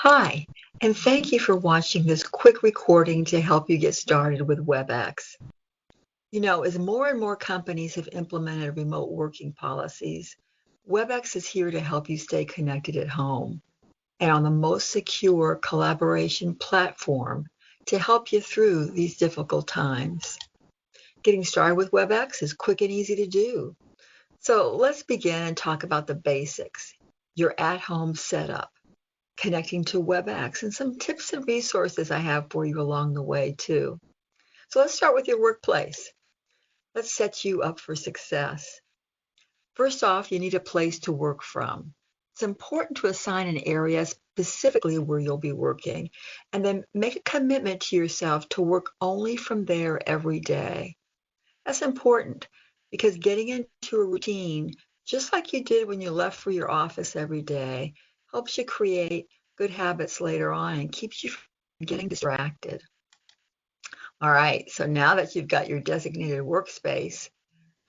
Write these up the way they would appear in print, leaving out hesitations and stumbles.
Hi, and thank you for watching this quick recording to help you get started with Webex. As more and more companies have implemented remote working policies, Webex is here to help you stay connected at home and on the most secure collaboration platform to help you through these difficult times. Getting started with Webex is quick and easy to do. So let's begin and talk about the basics, your at-home setup, connecting to WebEx, and some tips and resources I have for you along the way too. So let's start with your workplace. Let's set you up for success. First off, you need a place to work from. It's important to assign an area specifically where you'll be working, and then make a commitment to yourself to work only from there every day. That's important because getting into a routine, just like you did when you left for your office every day, helps you create good habits later on and keeps you from getting distracted. All right, so now that you've got your designated workspace,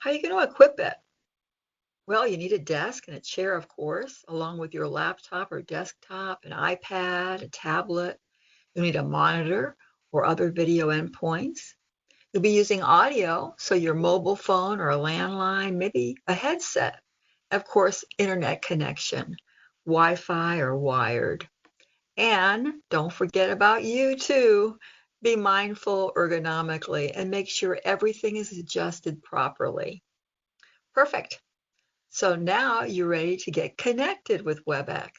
how are you going to equip it? Well, you need a desk and a chair, of course, along with your laptop or desktop, an iPad, a tablet. You'll need a monitor or other video endpoints. You'll be using audio, so your mobile phone or a landline, maybe a headset. Of course, internet connection, Wi-Fi or wired. And don't forget about you too. Be mindful ergonomically and make sure everything is adjusted properly. Perfect. So now you're ready to get connected with WebEx.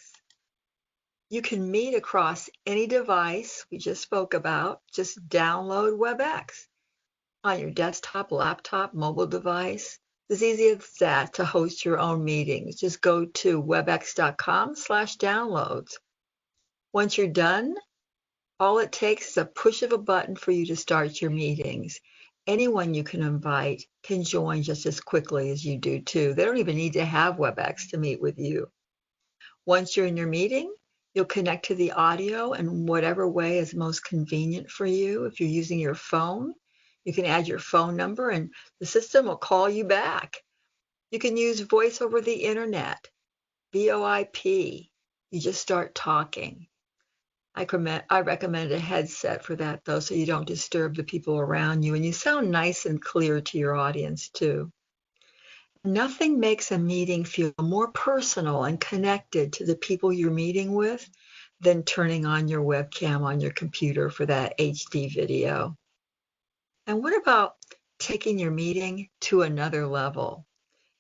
You can meet across any device we just spoke about. Just download WebEx on your desktop, laptop, mobile device. It's easy as that to host your own meetings. Just go to webex.com/downloads. Once you're done, all it takes is a push of a button for you to start your meetings. Anyone you can invite can join just as quickly as you do too. They don't even need to have WebEx to meet with you. Once you're in your meeting, you'll connect to the audio in whatever way is most convenient for you. If you're using your phone, you can add your phone number and the system will call you back. You can use voice over the internet, VoIP. You just start talking. I recommend a headset for that though, so you don't disturb the people around you and you sound nice and clear to your audience too. Nothing makes a meeting feel more personal and connected to the people you're meeting with than turning on your webcam on your computer for that HD video. And what about taking your meeting to another level?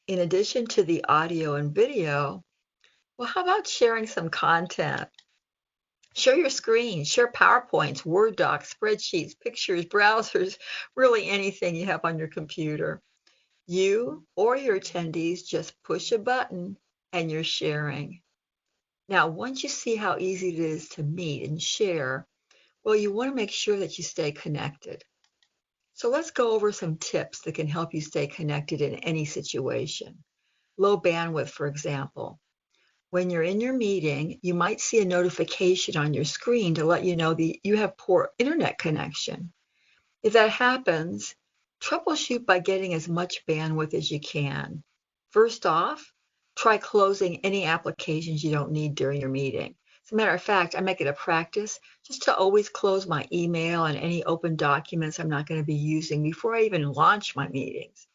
In addition to the audio and video, well, how about sharing some content? Share your screen, share PowerPoints, Word docs, spreadsheets, pictures, browsers, really anything you have on your computer. You or your attendees just push a button and you're sharing. Now, once you see how easy it is to meet and share, well, you want to make sure that you stay connected. So let's go over some tips that can help you stay connected in any situation. Low bandwidth, for example. When you're in your meeting, you might see a notification on your screen to let you know that you have poor internet connection. If that happens, troubleshoot by getting as much bandwidth as you can. First off, try closing any applications you don't need during your meeting. As a matter of fact, I make it a practice just to always close my email and any open documents I'm not going to be using before I even launch my meetings.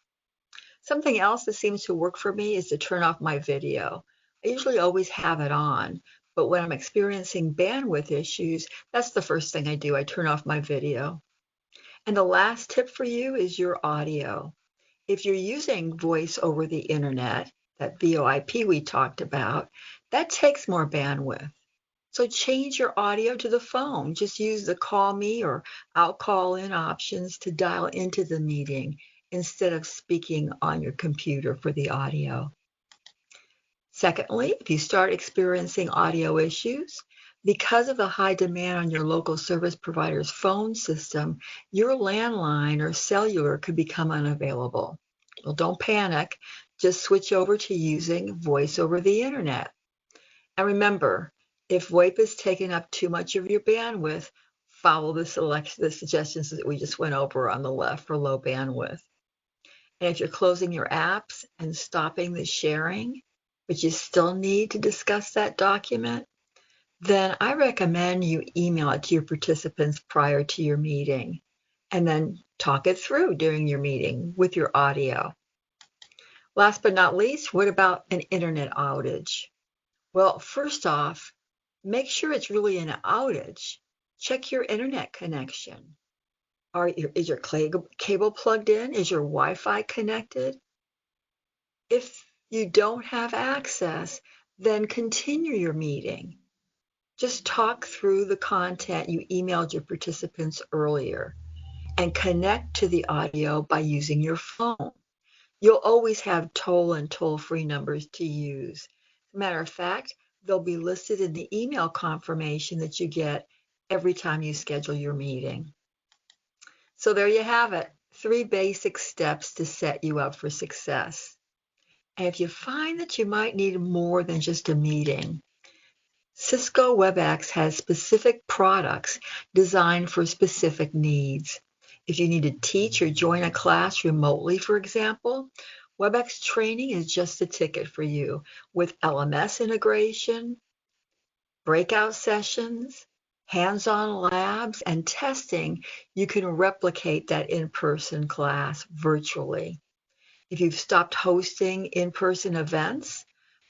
Something else that seems to work for me is to turn off my video. I usually always have it on, but when I'm experiencing bandwidth issues, that's the first thing I do. I turn off my video. And the last tip for you is your audio. If you're using voice over the internet, that VoIP we talked about, that takes more bandwidth. So change your audio to the phone. Just use the call me or I'll call in options to dial into the meeting instead of speaking on your computer for the audio. Secondly, if you start experiencing audio issues, because of the high demand on your local service provider's phone system, your landline or cellular could become unavailable. Well, don't panic. Just switch over to using voice over the internet. And remember, if VoIP is taking up too much of your bandwidth, follow the suggestions that we just went over on the left for low bandwidth. And if you're closing your apps and stopping the sharing, but you still need to discuss that document, then I recommend you email it to your participants prior to your meeting and then talk it through during your meeting with your audio. Last but not least, what about an internet outage? Well, first off, make sure it's really an outage. Check your internet connection. Is your cable plugged in? Is your Wi-Fi connected? If you don't have access, then continue your meeting. Just talk through the content you emailed your participants earlier and connect to the audio by using your phone. You'll always have toll and toll-free numbers to use. As a matter of fact, they'll be listed in the email confirmation that you get every time you schedule your meeting. So there you have it, 3 basic steps to set you up for success. And if you find that you might need more than just a meeting, Cisco Webex has specific products designed for specific needs. If you need to teach or join a class remotely, for example, Webex training is just the ticket for you with LMS integration, breakout sessions, hands-on labs, and testing. You can replicate that in-person class virtually. If you've stopped hosting in-person events,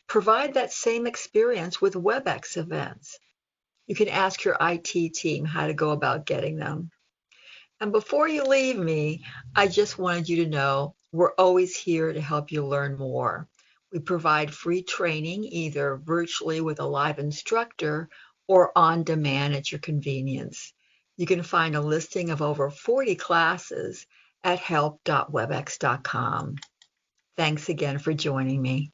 provide that same experience with WebEx events. You can ask your IT team how to go about getting them. And before you leave me, I just wanted you to know we're always here to help you learn more. We provide free training either virtually with a live instructor or on demand at your convenience. You can find a listing of over 40 classes at help.webex.com. Thanks again for joining me.